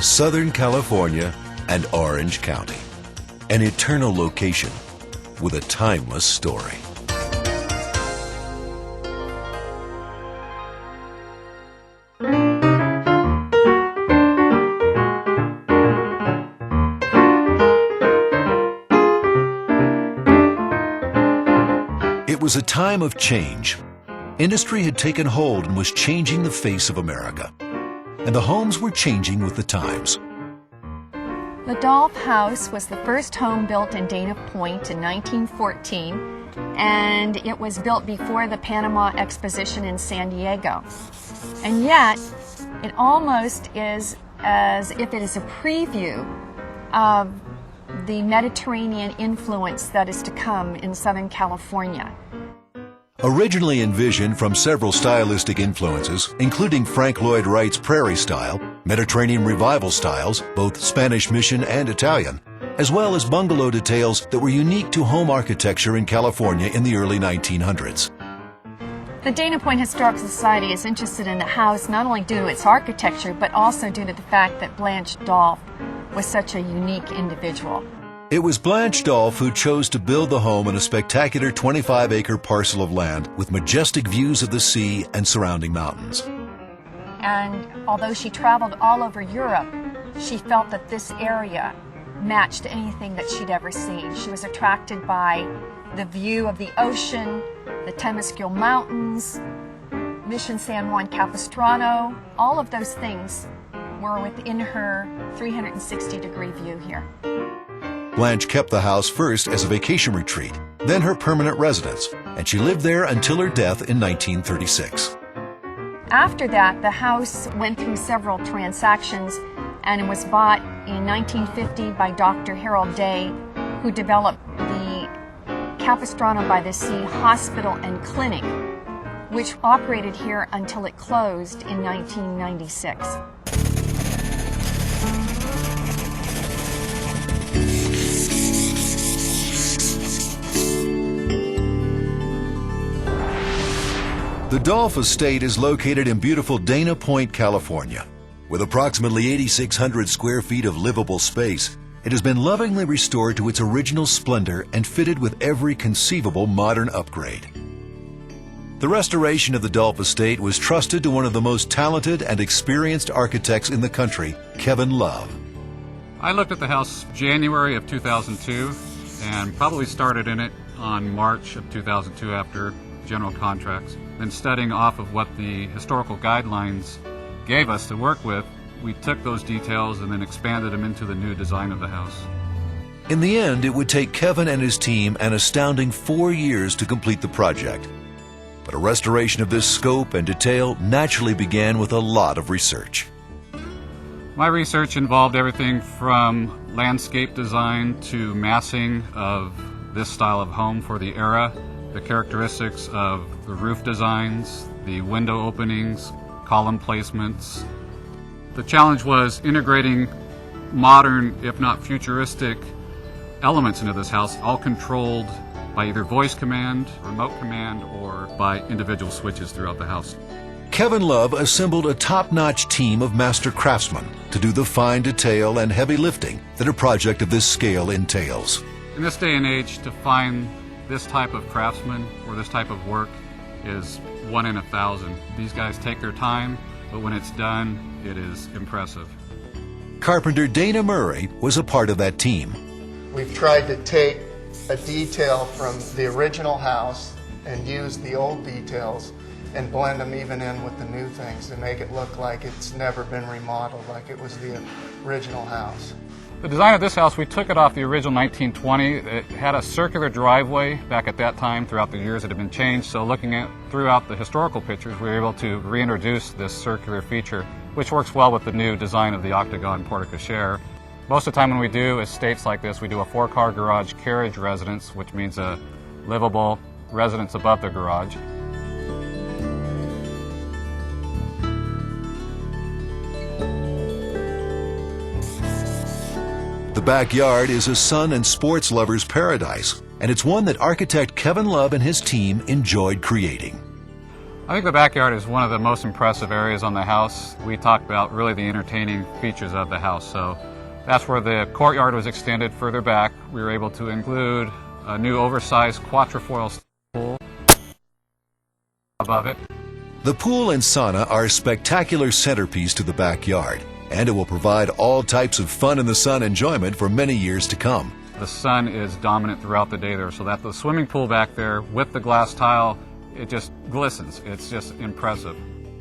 Southern California and Orange County. An eternal location with a timeless story. It was a time of change. Industry had taken hold and was changing the face of America. And the homes were changing with the times. The Dolph house was the first home built in Dana Point in 1914, and it was built before the Panama Exposition in San Diego. And yet, it almost is as if it is a preview of the Mediterranean influence that is to come in Southern California. Originally envisioned from several stylistic influences, including Frank Lloyd Wright's Prairie style, Mediterranean revival styles, both Spanish Mission and Italian, as well as bungalow details that were unique to home architecture in California in the early 1900s. The Dana Point Historical Society is interested in the house not only due to its architecture, but also due to the fact that Blanche Dolph was such a unique individual. It was Blanche Dolph who chose to build the home on a spectacular 25-acre parcel of land with majestic views of the sea and surrounding mountains. And although she traveled all over Europe, she felt that this area matched anything that she'd ever seen. She was attracted by the view of the ocean, the Temescal Mountains, Mission San Juan Capistrano. All of those things were within her 360-degree view here. Blanche kept the house first as a vacation retreat, then her permanent residence, and she lived there until her death in 1936. After that, the house went through several transactions, and it was bought in 1950 by Dr. Harold Day, who developed the Capistrano by the Sea Hospital and Clinic, which operated here until it closed in 1996. The Dolph estate is located in beautiful Dana Point, California. With approximately 8,600 square feet of livable space, it has been lovingly restored to its original splendor and fitted with every conceivable modern upgrade. The restoration of the Dolph estate was trusted to one of the most talented and experienced architects in the country, Kevin Love. I looked at the house January of 2002 and probably started in it on March of 2002 after general contracts. Then studying off of what the historical guidelines gave us to work with, we took those details and then expanded them into the new design of the house. In the end, it would take Kevin and his team an astounding 4 years to complete the project. But a restoration of this scope and detail naturally began with a lot of research. My research involved everything from landscape design to massing of this style of home for the era, the characteristics of the roof designs, the window openings, column placements. The challenge was integrating modern, if not futuristic, elements into this house, all controlled by either voice command, remote command, or by individual switches throughout the house. Kevin Love assembled a top-notch team of master craftsmen to do the fine detail and heavy lifting that a project of this scale entails. In this day and age, to find this type of craftsman or this type of work is 1 in 1,000. These guys take their time, but when it's done, it is impressive. Carpenter Dana Murray was a part of that team. We've tried to take a detail from the original house and use the old details and blend them even in with the new things to make it look like it's never been remodeled, like it was the original house. The design of this house, we took it off the original 1920. It had a circular driveway back at that time. Throughout the years it had been changed, so looking at throughout the historical pictures, we were able to reintroduce this circular feature, which works well with the new design of the octagon porte-cochere. Most of the time when we do estates like this, we do a 4-car garage carriage residence, which means a livable residence above the garage. The backyard is a sun and sports lover's paradise, and it's one that architect Kevin Love and his team enjoyed creating. I think the backyard is one of the most impressive areas on the house. We talked about really the entertaining features of the house. So that's where the courtyard was extended further back. We were able to include a new oversized quatrefoil pool above it. The pool and sauna are a spectacular centerpiece to the backyard, and it will provide all types of fun in the sun enjoyment for many years to come. The sun is dominant throughout the day there, so that the swimming pool back there with the glass tile, it just glistens. It's just impressive.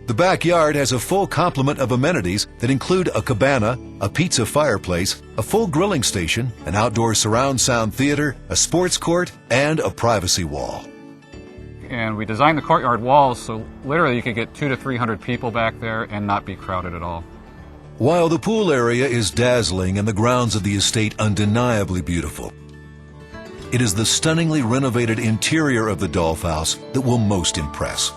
The backyard has a full complement of amenities that include a cabana, a pizza fireplace, a full grilling station, an outdoor surround sound theater, a sports court, and a privacy wall. And we designed the courtyard walls so literally you could get 200 to 300 people back there and not be crowded at all. While the pool area is dazzling and the grounds of the estate undeniably beautiful, it is the stunningly renovated interior of the Dolph house that will most impress.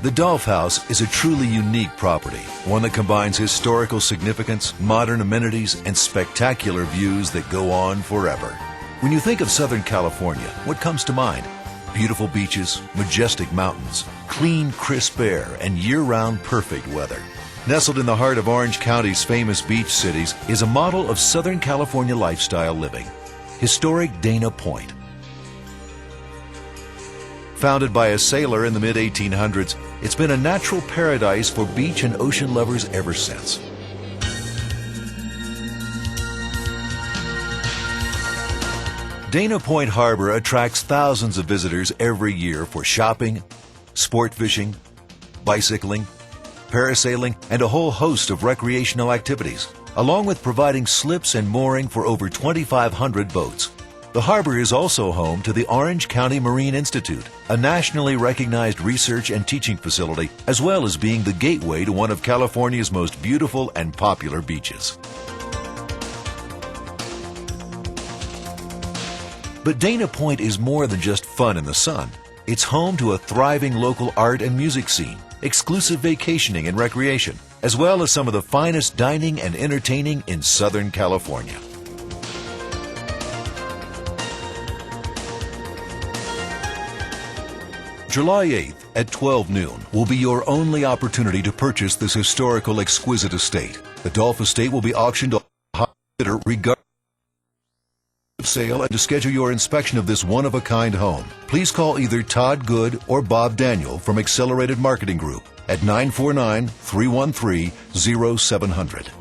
The Dolph House is a truly unique property, one that combines historical significance, modern amenities, and spectacular views that go on forever. When you think of Southern California, what comes to mind? Beautiful beaches, majestic mountains, clean, crisp air, and year-round perfect weather. Nestled in the heart of Orange County's famous beach cities is a model of Southern California lifestyle living, historic Dana Point. Founded by a sailor in the mid-1800s, it's been a natural paradise for beach and ocean lovers ever since. Dana Point Harbor attracts thousands of visitors every year for shopping, sport fishing, bicycling, parasailing, and a whole host of recreational activities, along with providing slips and mooring for over 2,500 boats. The harbor is also home to the Orange County Marine Institute, a nationally recognized research and teaching facility, as well as being the gateway to one of California's most beautiful and popular beaches. But Dana Point is more than just fun in the sun. It's home to a thriving local art and music scene, exclusive vacationing and recreation, as well as some of the finest dining and entertaining in Southern California. July 8th at 12 noon will be your only opportunity to purchase this historical, exquisite estate. The Dolph estate will be auctioned off regardless of sale, and to schedule your inspection of this one-of-a-kind home, please call either Todd Good or Bob Daniel from Accelerated Marketing Group at 949-313-0700.